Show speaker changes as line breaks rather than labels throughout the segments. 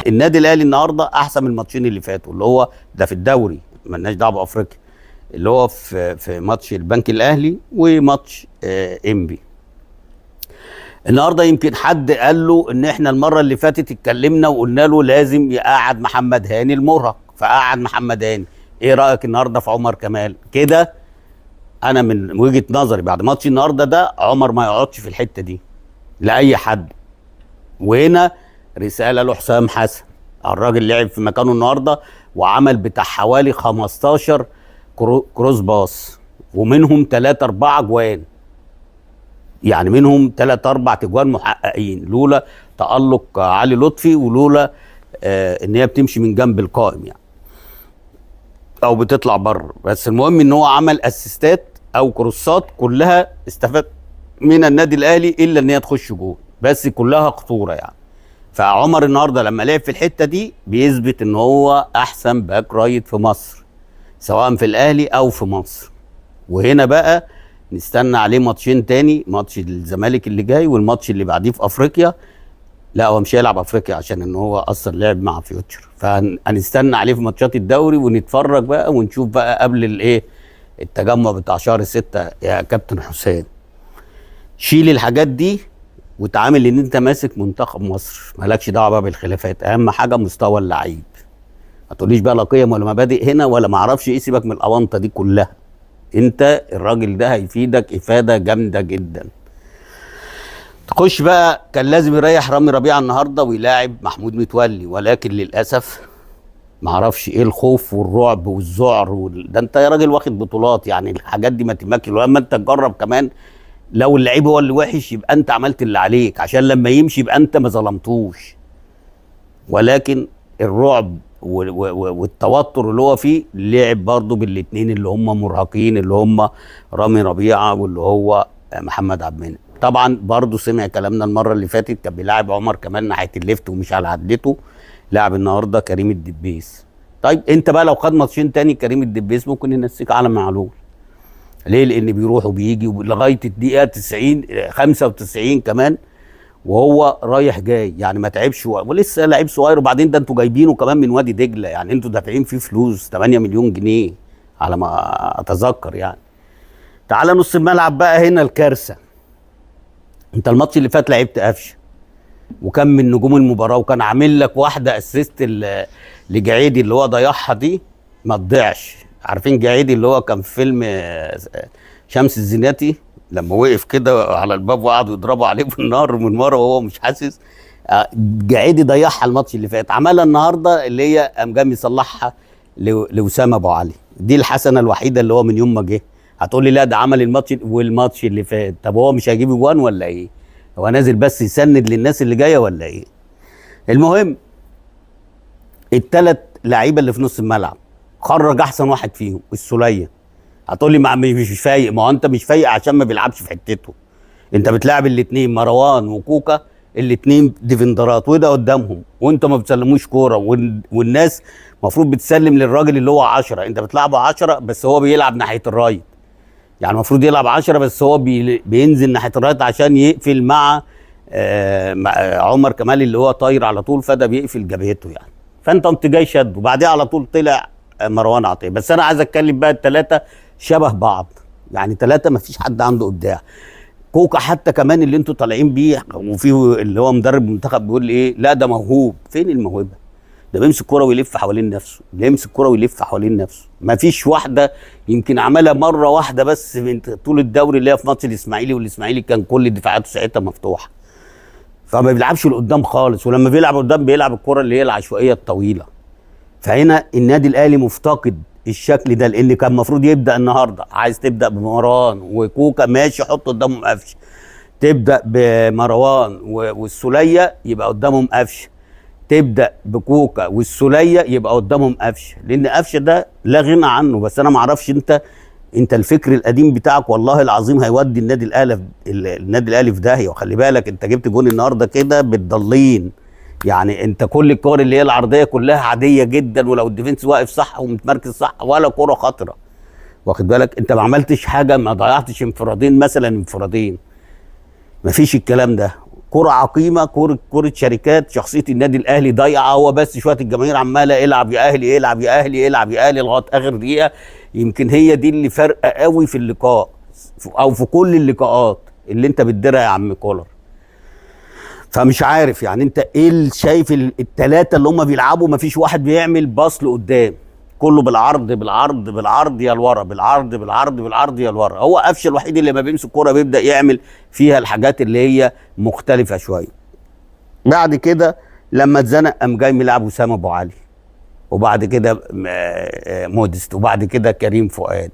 النادي الاهلي النهارده احسن من الماتشين اللي فاتوا، اللي هو ده في الدوري مالناش دعوه بافريقيا، اللي هو في ماتش البنك الاهلي وماتش انبي. النهارده يمكن حد قال له ان احنا المره اللي فاتت اتكلمنا وقلنا له لازم يقعد محمد هاني المرهق، فقعد محمد هاني. ايه رايك النهارده في عمر كمال كده؟ انا من وجهه نظري بعد ماتش النهارده ده عمر ما يقعدش في الحته دي لاي حد. وهنا رساله لحسام حسن، الراجل لعب في مكانه النهارده وعمل بتاع حوالي 15 كروس باص، ومنهم 3 4 جوان، يعني منهم 3 4 تجوان محققين لولا تألق علي لطفي، ولولا ان هي بتمشي من جنب القائم يعني او بتطلع بره. بس المهم ان هو عمل اسيستات او كروسات كلها استفاد من النادي الاهلي الا ان هي تخش جول، بس كلها خطوره يعني. فعمر النهارده لما لعب في الحته دي بيثبت ان هو احسن باك رايت في مصر، سواء في الاهلي او في مصر. وهنا بقى نستنى عليه ماتشين تاني، ماتش الزمالك اللي جاي والماتش اللي بعديه في افريقيا. لا هو مش هيلعب افريقيا عشان ان هو اصلا لعب مع فيوتشر، فهنستنى عليه في ماتشات الدوري ونتفرج بقى ونشوف بقى قبل الايه التجمع بتاع شهر 6. يا كابتن حسام شيل الحاجات دي وتعامل ان انت ماسك منتخب مصر، مالكش دعوه بقى بالخلافات، اهم حاجه مستوى اللعيب. ما تقوليش بقى لا قيم ولا مبادئ هنا ولا ما اعرفش ايه، سيبك من الاونطه دي كلها. انت الراجل ده هيفيدك افاده جامده جدا. تخش بقى كان لازم يريح رامي ربيعه النهارده ويلاعب محمود متولي، ولكن للاسف ما اعرفش ايه الخوف والرعب والذعر ده انت يا راجل واخد بطولات، يعني الحاجات دي ما تمكن. ولما انت تجرب كمان لو اللعيب هو اللي وحش يبقى انت عملت اللي عليك عشان لما يمشي يبقى انت ما ظلمتوش. ولكن الرعب والتوتر اللي هو فيه لعب برضه بالاثنين اللي هم مرهقين، اللي هم رامي ربيعه واللي هو محمد عبد المنعم. طبعا برضه سمع كلامنا المره اللي فاتت كان بيلاعب عمر كمان ناحيه الليفت ومش على عدته، لاعب النهارده كريم الدبيس. طيب انت بقى لو خد ماتشين تاني كريم الدبيس ممكن ينسيك على معلول. ليه؟ لان بيروح وبيجي لغايه الدقيقه 90 95 كمان وهو رايح جاي، يعني ما تعبش ولسه لعيب صغير. وبعدين ده انتوا جايبينه كمان من وادي دجله، يعني انتوا دافعين فيه فلوس 8 مليون جنيه على ما اتذكر يعني. تعالى نص الملعب بقى، هنا الكارثه. انت الماتش اللي فات لعبت قفشه وكان من نجوم المباراه وكان عامل لك واحده اسيست لجعيدي اللي هو ضيعها دي ما تضيعش. عارفين جعيدي اللي هو كان في فيلم شمس الزناتي لما وقف كده على الباب وقعدوا يضربوا عليه بالنار من ورا وهو مش حاسس؟ جعيدي ضيعها الماتش اللي فات، عملها النهارده اللي هي قام جاي يصلحها لوسام ابو علي. دي الحسنه الوحيده اللي هو من يوم ما جه. هتقول لي لا ده عمل الماتش والماتش اللي فات، طب هو مش هيجيب جوان ولا ايه؟ هو نازل بس يسند للناس اللي جايه ولا ايه؟ المهم الثلاث لعيبه اللي في نص الملعب خرج احسن واحد فيهم السوليه. هتقول لي مش فايق، ما هو انت مش فايق عشان ما بيلعبش في حتته. انت بتلاعب الاثنين مروان وكوكا، الاثنين ديفندرات وده قدامهم وانت ما بتسلموش كوره، والناس المفروض بتسلم للراجل اللي هو 10، انت بتلعبه 10 بس هو بيلعب ناحيه الرايت. يعني المفروض يلعب 10 بس هو بينزل ناحيه الرايت عشان يقفل مع عمر كمال اللي هو طاير على طول، فده بيقفل جبهته يعني. فانت قمت جاي شد وبعديها على طول طلع مروان عطيه. بس انا عايز اتكلم بقى الثلاثه شبه بعض، يعني ثلاثه ما فيش حد عنده ابداع. كوكا حتى كمان اللي انتوا طالعين بيه وفيه اللي هو مدرب المنتخب بيقول لي ايه، لا ده موهوب. فين الموهبه؟ ده بيمسك كرة ويلف حوالين نفسه، بيمسك كرة ويلف حوالين نفسه. ما فيش واحده، يمكن عملها مره واحده بس من طول الدوري اللي هي في ماتش الاسماعيلي، والاسماعيلي كان كل دفاعاته ساعتها مفتوحه. فما بيلعبش لقدام خالص، ولما بيلعب قدام بيلعب الكرة اللي هي العشوائيه الطويله. فهنا النادي الاهلي مفتقد الشكل ده، لان كان المفروض يبدا النهارده. عايز تبدا بمروان وكوكا ماشي، حط قدامهم قفشه. تبدا بمروان والسوليه يبقى قدامهم قفشه. تبدا بكوكا والسوليه يبقى قدامهم قفشه، لان قفشه ده لا غنى عنه. بس انا ما اعرفش انت الفكر القديم بتاعك والله العظيم هيودي النادي الاهلي في داهيه. وخلي بالك انت جبت جون النهارده كده بالضالين، يعني انت كل الكور اللي هي العرضيه كلها عاديه جدا، ولو الديفنس واقف صح ومتمركز صح ولا كوره خطره. واخد بالك انت ما عملتش حاجه، ما ضيعتش انفرادين مثلا، انفرادين مفيش الكلام ده. كرة عقيمة، كرة شركات. شخصية النادي الأهلي ضايعة، هو بس شوية الجماهير عمالة العب يا أهلي العب يا أهلي العب يا أهلي لغاية آخر دقيقة. يمكن هي دي اللي فارقة قوي في اللقاء أو في كل اللقاءات اللي أنت بتديرها يا عم كولر. فمش عارف يعني أنت إيه اللي شايف التلاتة اللي هم بيلعبوا مفيش واحد بيعمل باص لقدام، كله بالعرض بالعرض بالعرض يا لورا، بالعرض بالعرض بالعرض يا لورا. هو قفشه الوحيد اللي ما بيمسك كوره بيبدا يعمل فيها الحاجات اللي هي مختلفه شويه. بعد كده لما اتزنق قام جاي ملعب وسام ابو علي، وبعد كده مودست، وبعد كده كريم فؤاد،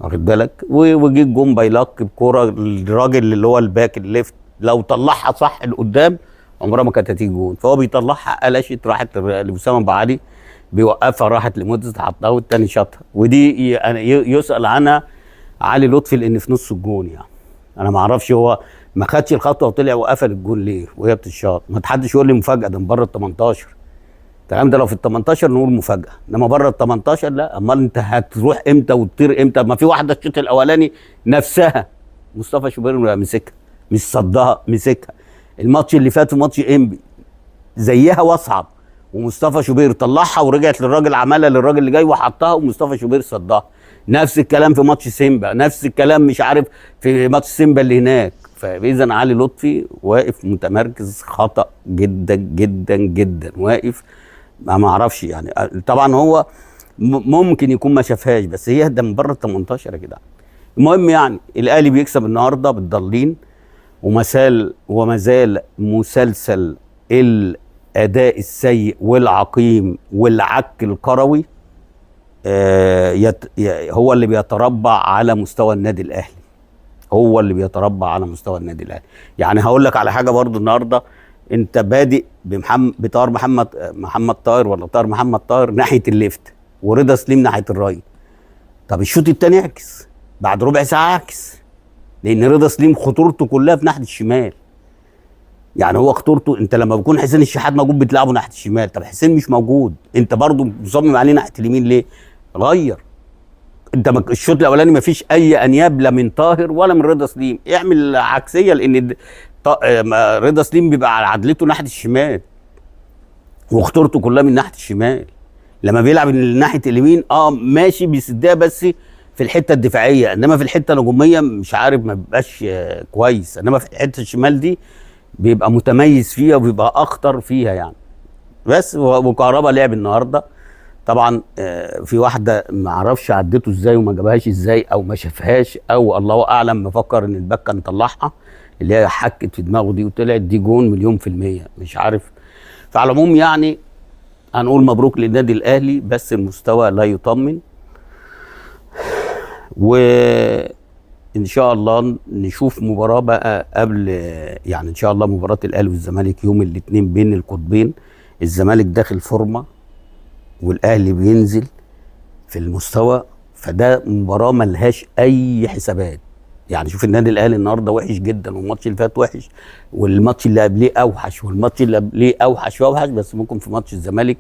واخد بالك. وجي الجون بايلك بكوره الراجل اللي هو الباك الليفت لو طلعها صح لقدام عمرها ما كانت هتيجي جون، فهو بيطلعها قلشت راحت لوسام ابو علي، بيوقفها راحت لمودست حطها والتاني شاطها. ودي يسأل عنها علي لطفي لان في نص الجون يعني. انا ما اعرفش هو ما خدش الخطوه وطلع وقفل الجون ليه وهي بتتشاط. ما حدش يقول لي مفاجاه، ده من بره ال 18. الكلام ده لو في ال 18 نقول مفاجاه، انما بره ال 18 لا. امال انت هتروح امتى وتطير امتى؟ ما في واحده الشوط الاولاني نفسها مصطفى شوبير مسكها، مش صدها، مسكها. الماتش اللي فات في ماتش انبي زيها واصعب، ومصطفى شوبير طلعها ورجعت للراجل عملها للراجل اللي جاي وحطها ومصطفى شوبير صدها. نفس الكلام في ماتش سيمبا، نفس الكلام مش عارف في ماتش سيمبا اللي هناك. فاذا علي لطفي واقف متمركز خطأ جدا جدا جدا، واقف ما اعرفش يعني. طبعا هو ممكن يكون ما شافهاش، بس هي ده من بره ال 18 يا جدعان. المهم يعني الاهلي بيكسب النهارده بالضالين، وما زال مسلسل الاداء السيء والعقيم والعك الكروي هو اللي بيتربع على مستوى النادي الاهلي، هو اللي بيتربع على مستوى النادي الاهلي. يعني هقول لك على حاجه برضو، النهارده انت بادئ بطاهر محمد طاهر ولا طاهر محمد طاهر ناحيه الليفت، ورضا سليم ناحيه الرايت. طب الشوط الثاني اعكس، بعد ربع ساعه اعكس، لان رضا سليم خطورته كلها في ناحيه الشمال. يعني هو خطورته، انت لما بيكون حسين الشحات موجود بتلعبه ناحيه الشمال، طب حسين مش موجود، انت برضو مصمم عليه ناحيه اليمين ليه؟ غير. انت الشوط الاولاني ما فيش اي انياب لا من طاهر ولا من رضا سليم، اعمل عكسيه، لان رضا سليم بيبقى على عدلته ناحيه الشمال وخطورته كلها من ناحيه الشمال. لما بيلعب من ناحيه اليمين ماشي بيسدها بس في الحته الدفاعيه، انما في الحته الهجوميه مش عارف ما بيبقاش كويس، انما في الحته الشمال دي بيبقى متميز فيها وبيبقى اخطر فيها يعني. بس وكهربا لعب النهارده طبعا في واحده ما اعرفش عدته ازاي وما جابهاش ازاي او ما شافهاش او الله اعلم، مفكر ان الباك كان طلعها، اللي هي حكت في دماغه دي وطلعت دي جون مليون في المية، مش عارف. فعلى العموم يعني هنقول مبروك للنادي الاهلي، بس المستوى لا يطمن، وان شاء الله نشوف مباراه بقى قبل يعني ان شاء الله مباراه الاهلي والزمالك يوم الاثنين بين القطبين. الزمالك داخل فورمه والاهلي بينزل في المستوى، فده مباراه ملهاش اي حسابات. يعني شوف النادي الاهلي النهارده وحش جدا، والماتش اللي فات وحش، والماتش اللي قبليه اوحش، والماتش اللي قبليه اوحش واوحش، بس ممكن في ماتش الزمالك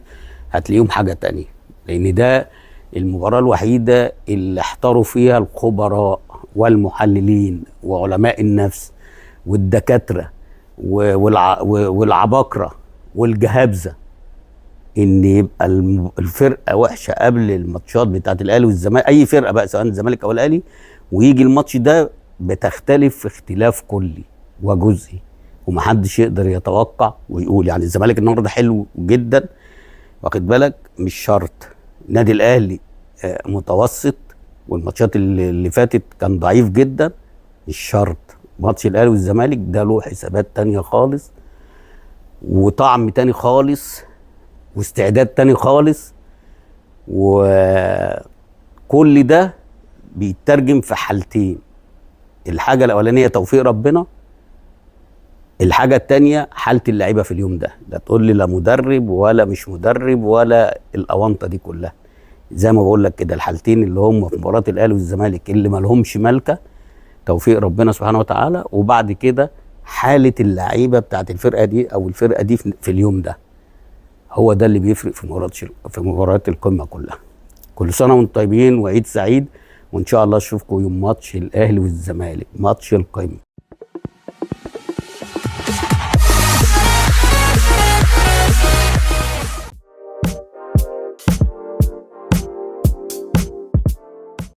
هتلاقيهم حاجه تانية، لان ده المباراه الوحيده اللي احتاروا فيها الخبراء والمحللين وعلماء النفس والدكاتره والعباقره والجهابذه، ان يبقى الفرقه وحشه قبل الماتشات بتاعت الاهلي والزمالك، اي فرقه بقى سواء الزمالك او الاهلي، ويجي الماتش ده بتختلف اختلاف كلي وجزئي، ومحدش يقدر يتوقع ويقول. يعني الزمالك النهارده حلو جدا، واخد بالك، مش شرط. النادي الاهلي متوسط، والماتشات اللي فاتت كان ضعيف جدا، مش شرط. ماتش الاهلي والزمالك ده له حسابات تانية خالص، وطعم تاني خالص، واستعداد تاني خالص، وكل ده بيترجم في حالتين. الحاجة الأولانية توفيق ربنا، الحاجة التانية حالة اللعيبة في اليوم ده. لا تقول لي لا مدرب ولا مش مدرب ولا الأونطة دي كلها. زي ما بقول لك كده، الحالتين اللي هم في مباراة الأهلي والزمالك اللي ما لهمش مالكة، توفيق ربنا سبحانه وتعالى، وبعد كده حالة اللعيبة بتاعت الفرقة دي أو الفرقة دي في اليوم ده. هو ده اللي بيفرق في مباريات القمة كلها. كل سنة وانتم طيبين وعيد سعيد، وان شاء الله اشوفكم يوم ماتش الاهلي والزمالك، ماتش القمة.